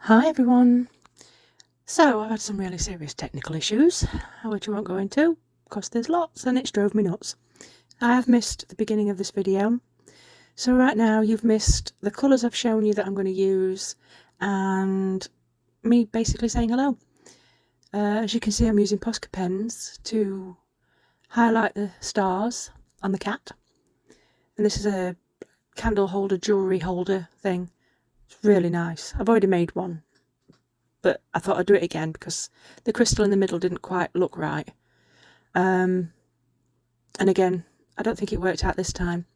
Hi everyone. So I've had some really serious technical issues, which I won't go into because there's lots and it's drove me nuts. I have missed the beginning of this video. So right now you've missed the colours I've shown you that I'm going to use and me basically saying hello. As you can see, I'm using Posca pens to highlight the stars on the cat. And this is a candle holder, jewellery holder thing. It's really nice. I've already made one, but I thought I'd do it again because the crystal in the middle didn't quite look right. And again, I don't think it worked out this time.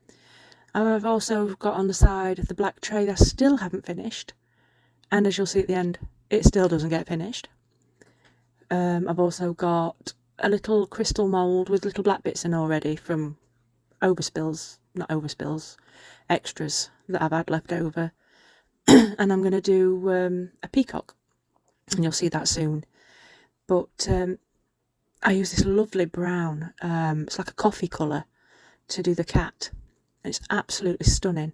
I've also got on the side the black tray that I still haven't finished, and as you'll see at the end, it still doesn't get finished. I've also got a little crystal mould with little black bits in already from extras that I've had left over. And I'm going to do a peacock, and you'll see that soon. But I use this lovely brown, it's like a coffee colour, to do the cat. It's absolutely stunning.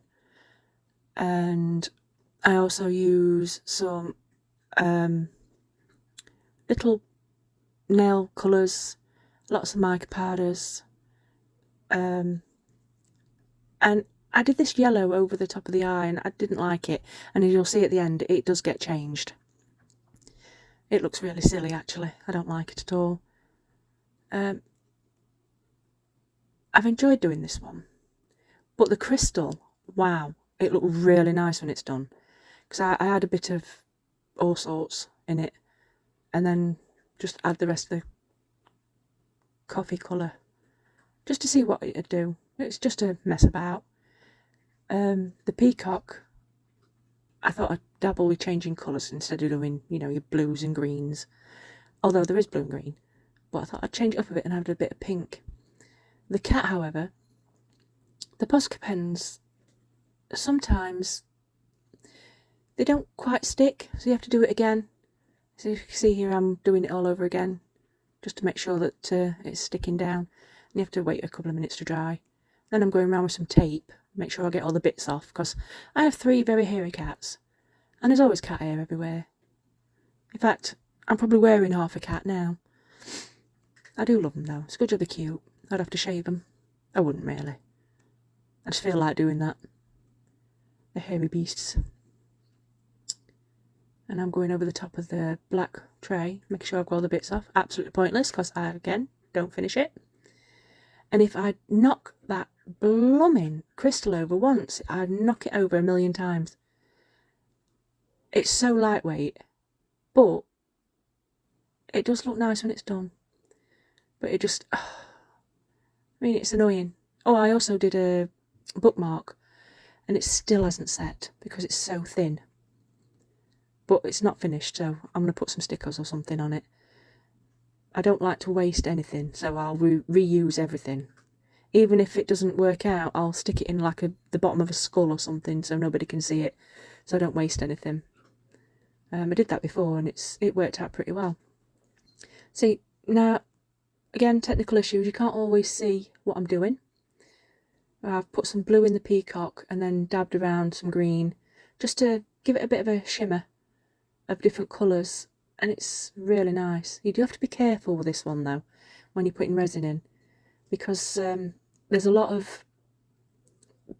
And I also use some little nail colours, lots of mica powders, and I did this yellow over the top of the eye and I didn't like it, and as you'll see at the end, it does get changed. It looks really silly actually, I don't like it at all. I've enjoyed doing this one, but the crystal, wow, it looked really nice when it's done, because I had a bit of all sorts in it, and then just add the rest of the coffee colour just to see what it'd do. It's just a mess about. The peacock, I thought I'd dabble with changing colours instead of doing, you know, your blues and greens, although there is blue and green, but I thought I'd change it up a bit and add a bit of pink. The cat, however, the Posca pens, sometimes they don't quite stick, so you have to do it again. So you can see here I'm doing it all over again just to make sure that it's sticking down, and you have to wait a couple of minutes to dry. Then I'm going around with some tape, make sure I get all the bits off, because I have 3 very hairy cats and there's always cat hair everywhere. In fact, I'm probably wearing half a cat now. I do love them though, it's a good job they're cute. I'd have to shave them. I wouldn't really. I just feel like doing that. They're hairy beasts. And I'm going over the top of the black tray, making sure I've got all the bits off. Absolutely pointless, because I, again, don't finish it. And if I knock that blooming crystal over once, I'd knock it over 1,000,000 times. It's so lightweight, but it does look nice when it's done. But it just, I mean, it's annoying. Oh, I also did a bookmark, and it still hasn't set because it's so thin. But it's not finished, so I'm going to put some stickers or something on it. I don't like to waste anything, so I'll reuse everything. Even if it doesn't work out, I'll stick it in like the bottom of a skull or something so nobody can see it, so I don't waste anything. I did that before and it worked out pretty well. See, now, again, technical issues, you can't always see what I'm doing. I've put some blue in the peacock and then dabbed around some green just to give it a bit of a shimmer of different colours, and it's really nice. You do have to be careful with this one though when you're putting resin in, because there's a lot of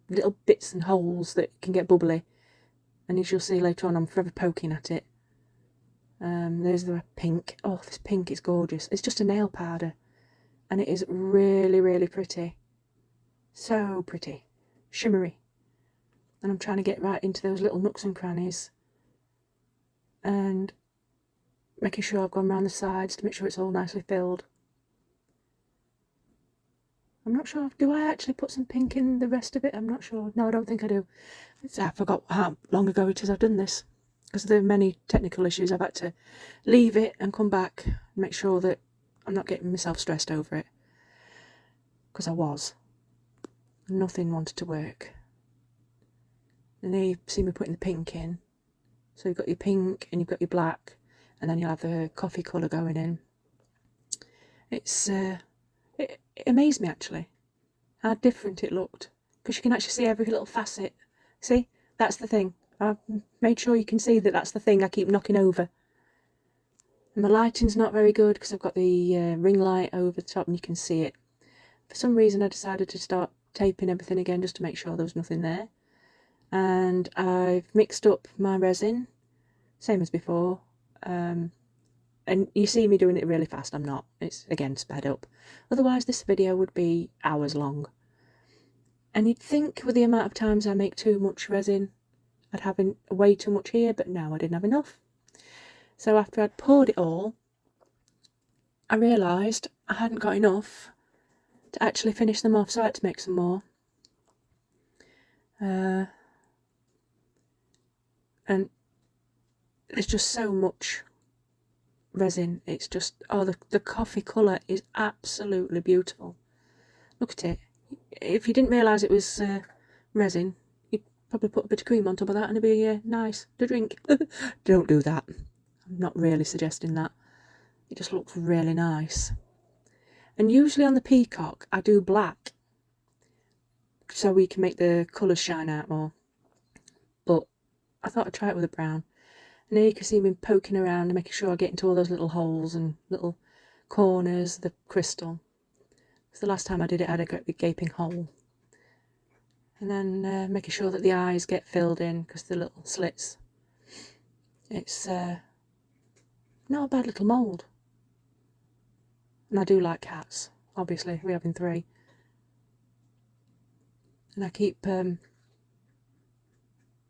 little bits and holes that can get bubbly, and as you'll see later on, I'm forever poking at it. There's the pink. Oh, this pink is gorgeous. It's just a nail powder and it is really, really pretty. So pretty, shimmery, and I'm trying to get right into those little nooks and crannies and making sure I've gone around the sides to make sure it's all nicely filled. I'm not sure, do I actually put some pink in the rest of it? I'm not sure. No, I don't think I do. I forgot how long ago it is I've done this, because there are many technical issues. I've had to leave it and come back and make sure that I'm not getting myself stressed over it, because I was. Nothing wanted to work. And then you see me putting the pink in. So you've got your pink and you've got your black, and then you'll have the coffee colour going in. It's it amazed me actually how different it looked, because you can actually see every little facet. See, that's the thing. I've made sure you can see that that's the thing I keep knocking over. And my lighting's not very good because I've got the ring light over the top and you can see it. For some reason I decided to start taping everything again just to make sure there was nothing there. And I've mixed up my resin, same as before. And you see me doing it really fast. I'm not. It's again sped up. Otherwise this video would be hours long. And you'd think with the amount of times I make too much resin, I'd have way too much here, but no, I didn't have enough. So after I'd poured it all, I realised I hadn't got enough to actually finish them off, so I had to make some more. And there's just so much resin. It's just, oh, the coffee colour is absolutely beautiful. Look at it. If you didn't realise it was resin, you'd probably put a bit of cream on top of that and it'd be nice to drink. Don't do that. I'm not really suggesting that. It just looks really nice. And usually on the peacock I do black so we can make the colours shine out more. But I thought I'd try it with a brown. And here you can see me poking around and making sure I get into all those little holes and little corners of the crystal. Because the last time I did it I had a great big gaping hole. And then making sure that the eyes get filled in because the little slits. It's not a bad little mould. And I do like cats, obviously, we're having 3. And I keep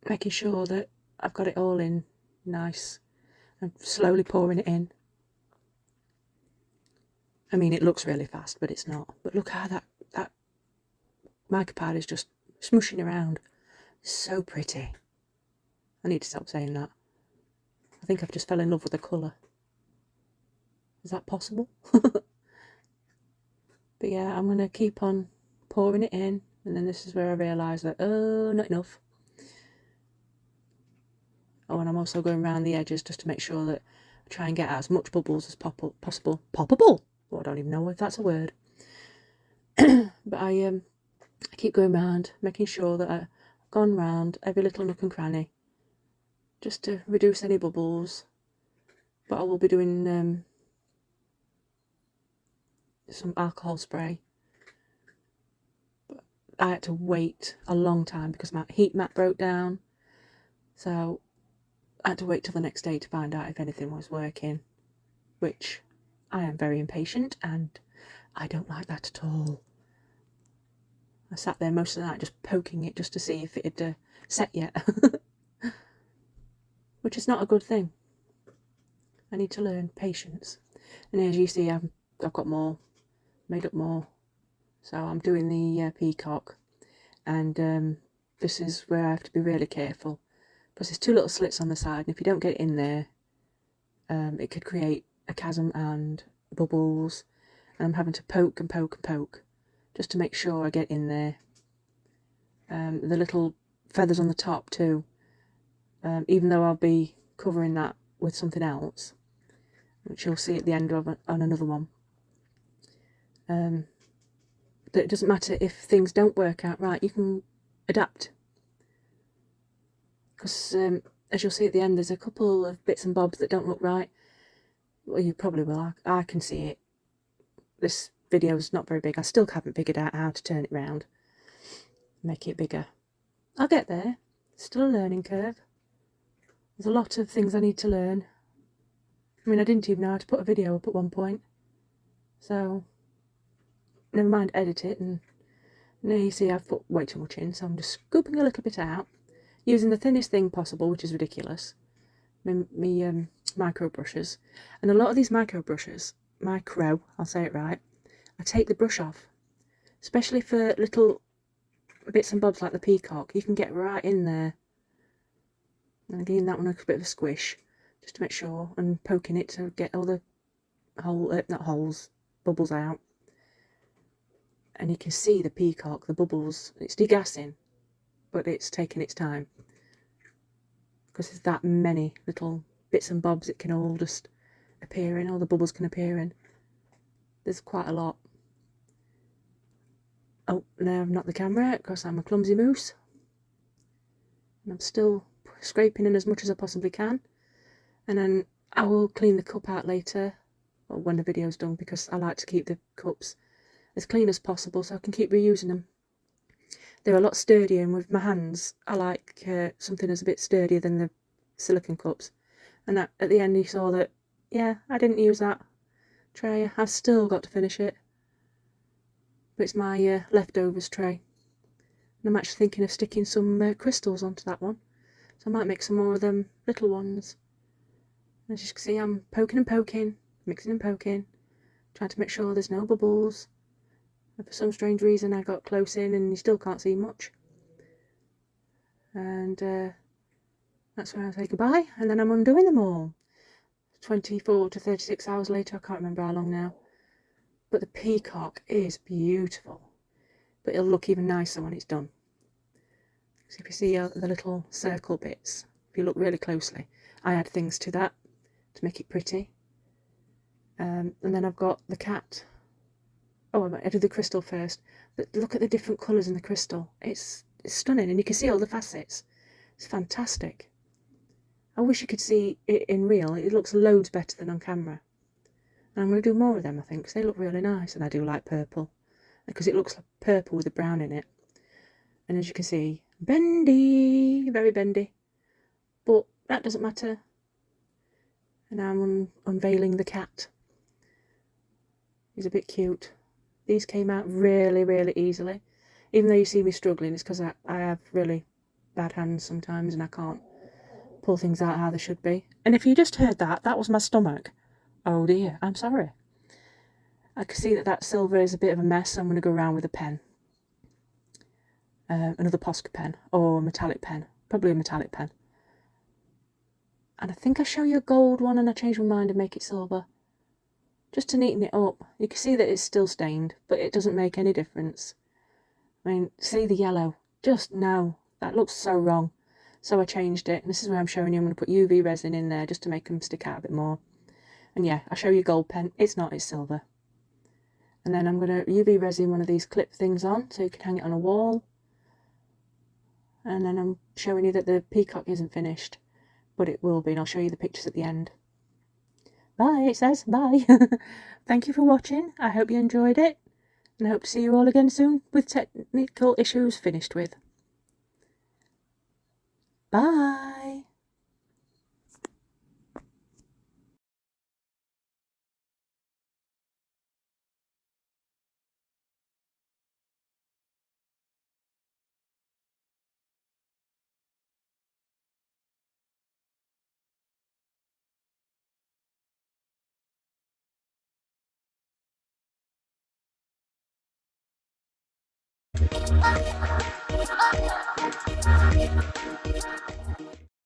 making sure that I've got it all in nice. I'm slowly pouring it in. I mean, it looks really fast, but it's not. But look how that mica pad is just smushing around. It's so pretty. I need to stop saying that. I think I've just fell in love with the colour. Is that possible? But yeah, I'm going to keep on pouring it in. And then this is where I realise that, oh, not enough. Oh, and I'm also going around the edges just to make sure that I try and get out as much bubbles as possible. Poppable? Well, I don't even know if that's a word. But I keep going round, making sure that I've gone round every little nook and cranny. Just to reduce any bubbles. But I will be doing some alcohol spray. But I had to wait a long time because my heat mat broke down. So I had to wait till the next day to find out if anything was working, which I am very impatient and I don't like that at all. I sat there most of the night just poking it just to see if it had set yet, which is not a good thing. I need to learn patience. And as you see, I've got more, made up more. So I'm doing the peacock, and this is where I have to be really careful because there's 2 little slits on the side, and if you don't get it in there, it could create a chasm and bubbles, and I'm having to poke and poke and poke just to make sure I get in there. The little feathers on the top too, even though I'll be covering that with something else, which you'll see at the end of on another one. That it doesn't matter if things don't work out right, you can adapt. Because as you'll see at the end, there's a couple of bits and bobs that don't look right. Well, you probably will. I can see it. This video is not very big. I still haven't figured out how to turn it round, make it bigger. I'll get there. It's still a learning curve. There's a lot of things I need to learn. I mean, I didn't even know how to put a video up at one point. So, never mind edit it. And now you see I've put way too much in, so I'm just scooping a little bit out, using the thinnest thing possible, which is ridiculous. Me micro brushes. And a lot of these micro brushes, I'll say it right, I take the brush off. Especially for little bits and bobs like the peacock, you can get right in there. And again, that one a bit of a squish, just to make sure, and poking it to get all the bubbles out. And you can see the peacock, the bubbles, it's degassing, but it's taking its time. Because there's that many little bits and bobs it can all just appear in, all the bubbles can appear in. There's quite a lot. Oh, no, not the camera, because I'm a clumsy moose. And I'm still scraping in as much as I possibly can, and then I will clean the cup out later, or when the video's done, because I like to keep the cups as clean as possible so I can keep reusing them. They're a lot sturdier, and with my hands I like something that's a bit sturdier than the silicone cups. And that, at the end, you saw that, yeah, I didn't use that tray. I've still got to finish it, but it's my leftovers tray. And I'm actually thinking of sticking some crystals onto that one, so I might make some more of them little ones. As you can see, I'm poking and poking, mixing and poking, trying to make sure there's no bubbles. And for some strange reason I got close in and you still can't see much. And that's where I say goodbye, and then I'm undoing them all. 24 to 36 hours later, I can't remember how long now. But the peacock is beautiful. But it'll look even nicer when it's done. So if you see the little circle bits, if you look really closely, I add things to that to make it pretty. And then I've got the cat. Oh, I did the crystal first. But look at the different colours in the crystal. It's stunning, and you can see all the facets. It's fantastic. I wish you could see it in real. It looks loads better than on camera. And I'm going to do more of them, I think, because they look really nice. And I do like purple, because it looks like purple with the brown in it. And as you can see, bendy, very bendy. But that doesn't matter. And I'm unveiling the cat. He's a bit cute. These came out really, really easily. Even though you see me struggling, it's because I have really bad hands sometimes and I can't pull things out how they should be. And if you just heard that, that was my stomach. Oh dear, I'm sorry. I can see that silver is a bit of a mess, so I'm going to go around with a pen. Another Posca pen, or a metallic pen. Probably a metallic pen. And I think I show you a gold one and I change my mind and make it silver. Just to neaten it up. You can see that it's still stained, but it doesn't make any difference. I mean, see the yellow? Just no. That looks so wrong. So I changed it, and this is where I'm showing you. I'm going to put UV resin in there just to make them stick out a bit more. And yeah, I'll show you gold pen. It's not, it's silver. And then I'm going to UV resin one of these clip things on, so you can hang it on a wall. And then I'm showing you that the peacock isn't finished, but it will be, and I'll show you the pictures at the end. Bye, it says, bye. Thank you for watching. I hope you enjoyed it, and I hope to see you all again soon with technical issues finished with. Bye.